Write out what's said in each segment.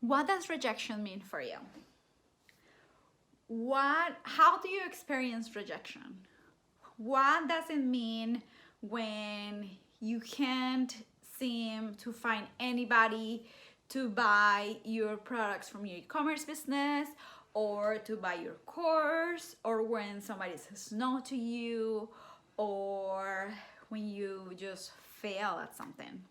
What does rejection mean for you? How do you experience rejection? What does it mean when you can't seem to find anybody to buy your products from your e-commerce business, or to buy your course, or when somebody says no to you, or when you just fail at something?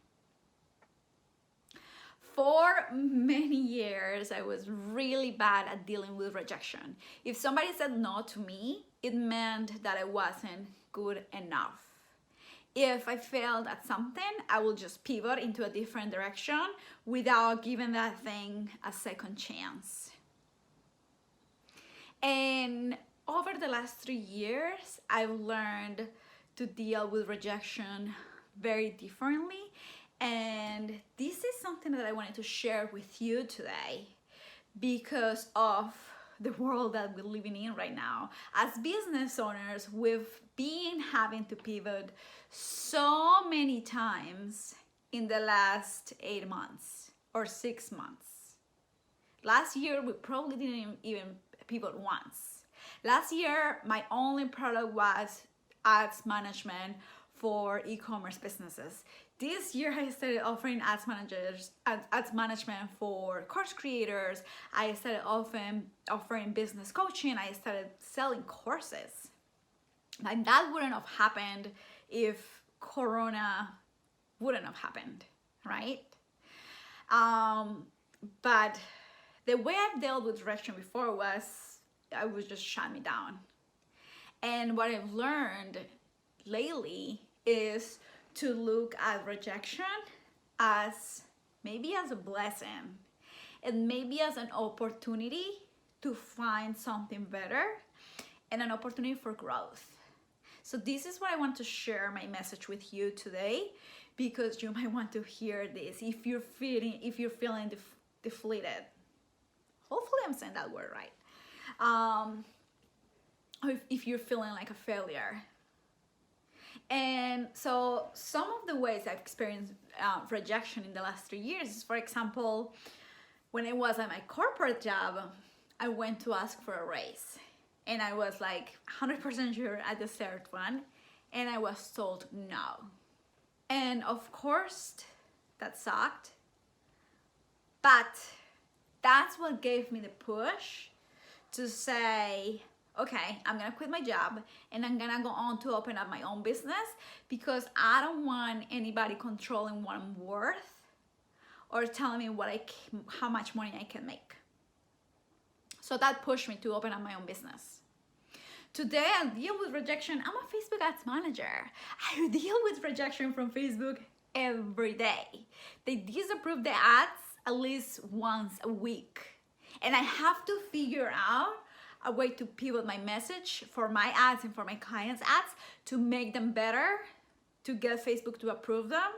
For many years, I was really bad at dealing with rejection. If somebody said no to me, it meant that I wasn't good enough. If I failed at something, I will just pivot into a different direction without giving that thing a second chance. And over the last 3 years, I've learned to deal with rejection very differently. And this is something that I wanted to share with you today because of the world that we're living in right now. As business owners, we've been having to pivot so many times in the last 8 months or 6 months. Last year, we probably didn't even pivot once. Last year, my only product was ads management for e-commerce businesses. This year, I started offering ads management for course creators. I started offering business coaching. I started selling courses. And that wouldn't have happened if Corona wouldn't have happened, right? But the way I've dealt with rejection before was I would just shut me down. And what I've learned lately is to look at rejection as maybe as a blessing and maybe as an opportunity to find something better and an opportunity for growth. So this is what I want to share my message with you today, because you might want to hear this if you're feeling deflated. Hopefully I'm saying that word right. Or if you're feeling like a failure. And so some of the ways I've experienced rejection in the last 3 years is, for example, when I was at my corporate job, I went to ask for a raise. And I was like 100% sure I deserved one. And I was told no. And of course, that sucked. But that's what gave me the push to say, okay, I'm gonna quit my job and I'm gonna go on to open up my own business, because I don't want anybody controlling what I'm worth or telling me how much money I can make. So that pushed me to open up my own business. Today I deal with rejection. I'm a Facebook ads manager. I deal with rejection from Facebook every day. They disapprove the ads at least once a week. And I have to figure out a way to pivot my message for my ads and for my clients' ads to make them better, to get Facebook to approve them,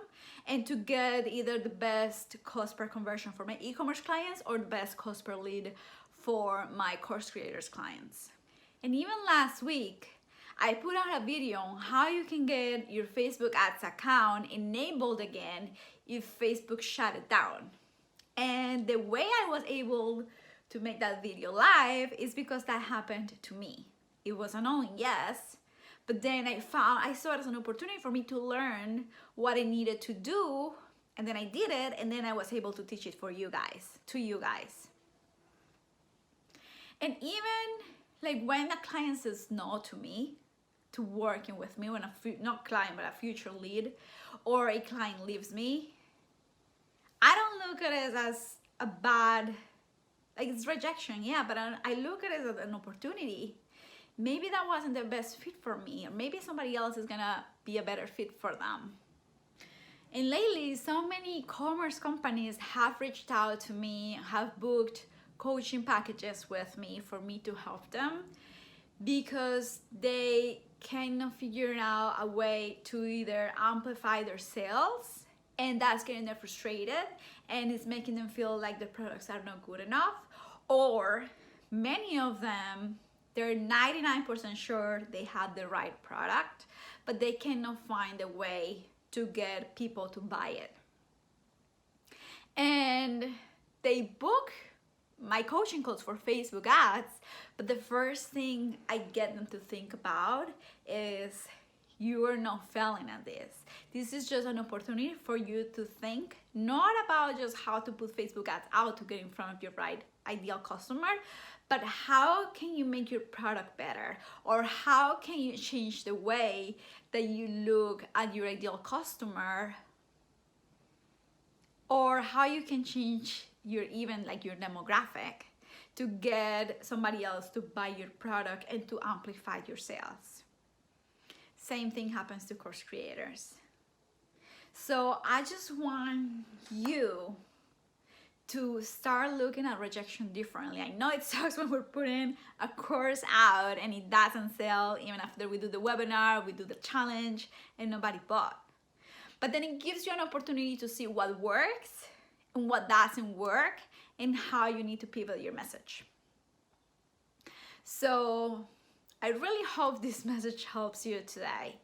and to get either the best cost per conversion for my e-commerce clients or the best cost per lead for my course creators clients. And even last week, I put out a video on how you can get your Facebook ads account enabled again if Facebook shut it down. And the way I was able to make that video live is because that happened to me. It was annoying, yes, but then I saw it as an opportunity for me to learn what I needed to do, and then I did it, and then I was able to teach it to you guys. And even like when a client says no to me, to working with me, when not client but a future lead, or a client leaves me, I don't look at it as a bad, like it's rejection, yeah, but I look at it as an opportunity. Maybe that wasn't the best fit for me, or maybe somebody else is gonna be a better fit for them. And lately, so many e-commerce companies have reached out to me, have booked coaching packages with me for me to help them, because they cannot figure out a way to either amplify their sales, and that's getting them frustrated and it's making them feel like the products are not good enough, or many of them, they're 99% sure they have the right product, but they cannot find a way to get people to buy it. And they book my coaching calls for Facebook ads, but the first thing I get them to think about is you are not failing at this. This is just an opportunity for you to think not about just how to put Facebook ads out to get in front of your ideal customer, but how can you make your product better, or how can you change the way that you look at your ideal customer, or how you can change your your demographic to get somebody else to buy your product and to amplify your sales. Same thing happens to course creators. So I just want you to start looking at rejection differently. I know it sucks when we're putting a course out and it doesn't sell, even after we do the webinar, we do the challenge, and nobody bought. But then it gives you an opportunity to see what works and what doesn't work, and how you need to pivot your message. So I really hope this message helps you today,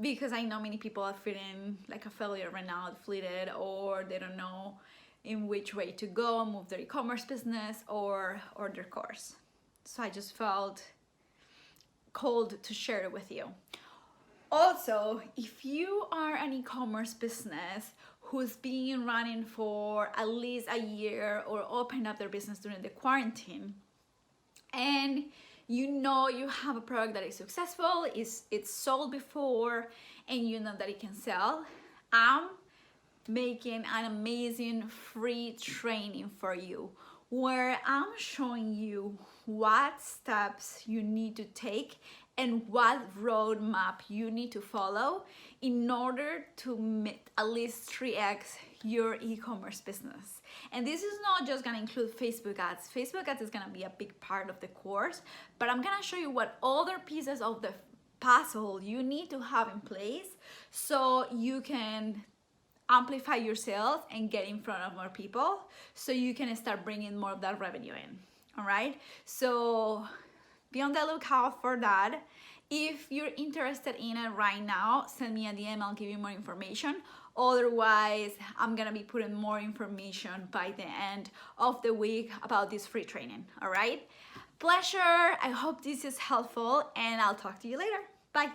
because I know many people are feeling like a failure right now, deflated, or they don't know in which way to go, move their e-commerce business or their course. So I just felt called to share it with you. Also, if you are an e-commerce business who's been running for at least a year or opened up their business during the quarantine, and you know you have a product that is successful, it's sold before, and you know that it can sell, I'm making an amazing free training for you where I'm showing you what steps you need to take and what roadmap you need to follow in order to at least 3x your e-commerce business. And this is not just gonna include Facebook ads. Facebook ads is gonna be a big part of the course, but I'm gonna show you what other pieces of the puzzle you need to have in place so you can amplify your sales and get in front of more people, so you can start bringing more of that revenue in. All right, so be on the lookout for that. If you're interested in it right now, send me a DM, I'll give you more information. Otherwise, I'm gonna be putting more information by the end of the week about this free training. All right, pleasure. I hope this is helpful, and I'll talk to you later. Bye.